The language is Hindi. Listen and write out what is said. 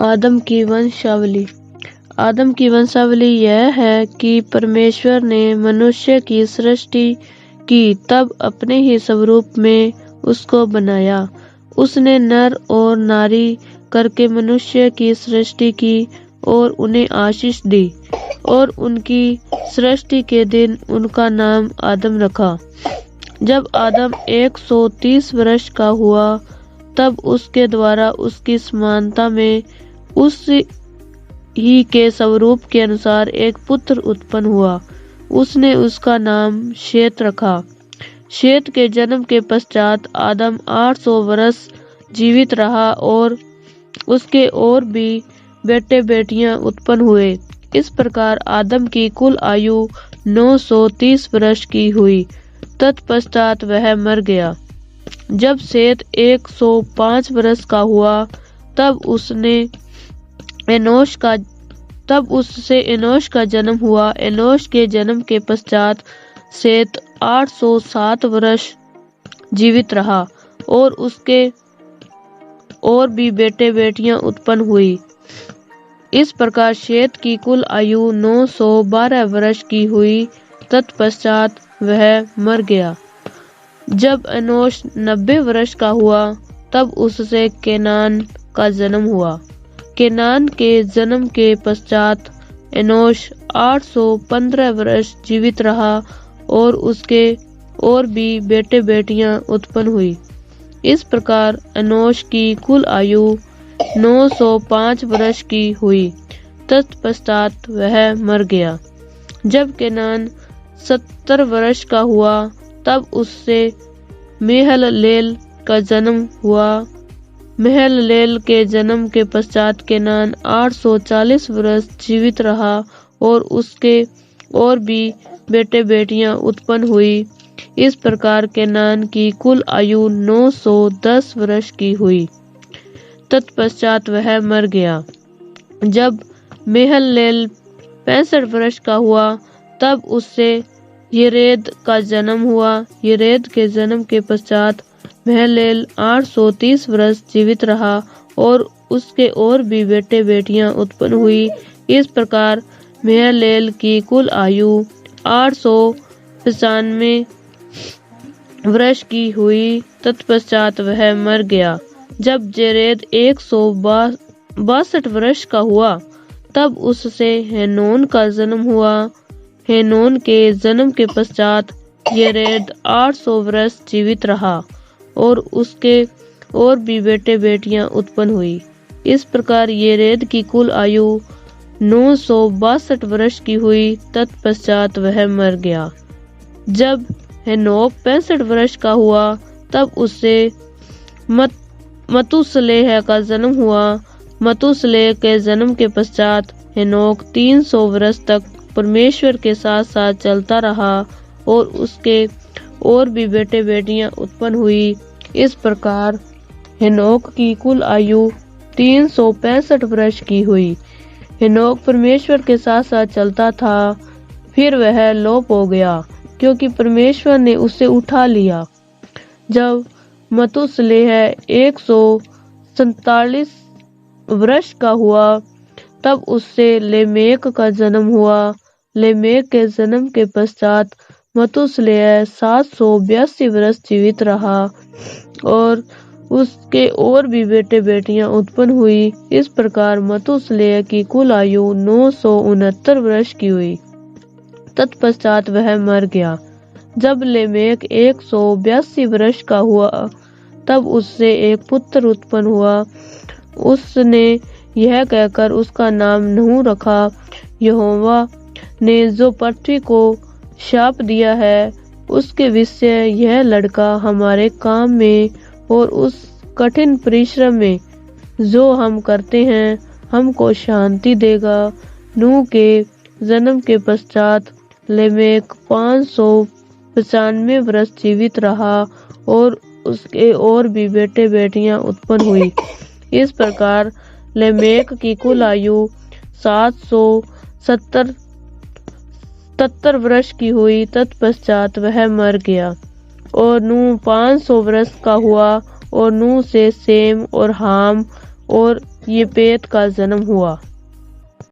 आदम की वंशावली। आदम की वंशावली यह है कि परमेश्वर ने मनुष्य की सृष्टि की, तब अपने ही स्वरूप में उसको बनाया। उसने नर और नारी करके मनुष्य की सृष्टि की और उन्हें आशीष दी, और उनकी सृष्टि के दिन उनका नाम आदम रखा। जब आदम 130 वर्ष का हुआ, तब उसके द्वारा उसकी समानता में उस ही के स्वरूप के अनुसार एक पुत्र उत्पन्न हुआ। उसने उसका नाम शेत रखा। शेत के जन्म के पश्चात आदम 800 वर्ष जीवित रहा और उसके और भी बेटे बेटियां उत्पन्न हुए। इस प्रकार आदम की कुल आयु 930 वर्ष की हुई। तत्पश्चात वह मर गया। जब शेत 105 वर्ष का हुआ, तब उससे एनोश का जन्म हुआ। एनोश के जन्म के पश्चात शेत 807 वर्ष जीवित रहा और उसके और भी बेटे बेटियां उत्पन्न हुई। इस प्रकार शेत की कुल आयु 912 वर्ष की हुई। तत्पश्चात वह मर गया। जब एनोश 90 वर्ष का हुआ, तब उससे केनान का जन्म हुआ। केनान के जन्म के पश्चात एनोश 815 वर्ष जीवित रहा और उसके और भी बेटे बेटियां उत्पन्न हुई। इस प्रकार एनोश की कुल आयु 905 वर्ष की हुई। तत्पश्चात वह मर गया। जब केनान 70 वर्ष का हुआ, तब उससे महललेल का जन्म हुआ। महललेल के जन्म के पश्चात केनान 840 वर्ष जीवित रहा और उसके और भी बेटे बेटियां उत्पन्न हुई। इस प्रकार केनान की कुल आयु 910 वर्ष की हुई। तत्पश्चात वह मर गया। जब महललेल 65 वर्ष का हुआ, तब उससे येरेद का जन्म हुआ। येरेद के जन्म के पश्चात महललेल 830 वर्ष जीवित रहा और उसके और भी बेटे बेटियां उत्पन्न हुई। इस प्रकार महललेल की कुल आयु 895 वर्ष की हुई। तत्पश्चात वह मर गया। जब जेरेद 162 वर्ष का हुआ, तब उससे हेनोन का जन्म हुआ। हेनोन के जन्म के पश्चात येरेद 800 वर्ष जीवित रहा और उसके और भी बेटे बेटियां उत्पन्न हुई। इस प्रकार येरेद की कुल आयु 962 वर्ष की हुई। तत्पश्चात वह मर गया। जब हेनोक 65 वर्ष का हुआ, तब उससे मतुसलेह का जन्म हुआ। मतुसलेह के जन्म के पश्चात हेनोक 300 वर्ष तक परमेश्वर के साथ साथ चलता रहा और उसके और भी बेटे बेटियां उत्पन्न हुई। इस प्रकार हेनोक की कुल आयु 365 वर्ष की हुई। हेनोक परमेश्वर के साथ साथ चलता था, फिर वह लोप हो गया क्योंकि परमेश्वर ने उसे उठा लिया। जब मतुसलेह 147 वर्ष का हुआ, तब उससे लेमेक का जन्म हुआ। लेमेक के जन्म के पश्चात मतुसलेह 782 वर्ष जीवित रहा और उसके और भी बेटे बेटियां उत्पन्न हुई। इस प्रकार मतुसलेह की कुल आयु 969 वर्ष की हुई। तत्पश्चात वह मर गया। जब लेमेक 182 वर्ष का हुआ, तब उससे एक पुत्र उत्पन्न हुआ। उसने यह कहकर उसका नाम नहू रखा, यहोवा ने जो पृथ्वी को शाप दिया है उसके विषय यह लड़का हमारे काम में और उस कठिन परिश्रम में जो हम करते हैं हमको शांति देगा। नूह के जन्म के पश्चात लेमेक 595 वर्ष जीवित रहा और उसके और भी बेटे बेटियां उत्पन्न हुई। इस प्रकार लेमेक की कुल आयु 777 वर्ष की हुई। तत्पश्चात वह मर गया। और नूह 500 वर्ष का हुआ और नूह से सेम और हाम और येपेत का जन्म हुआ।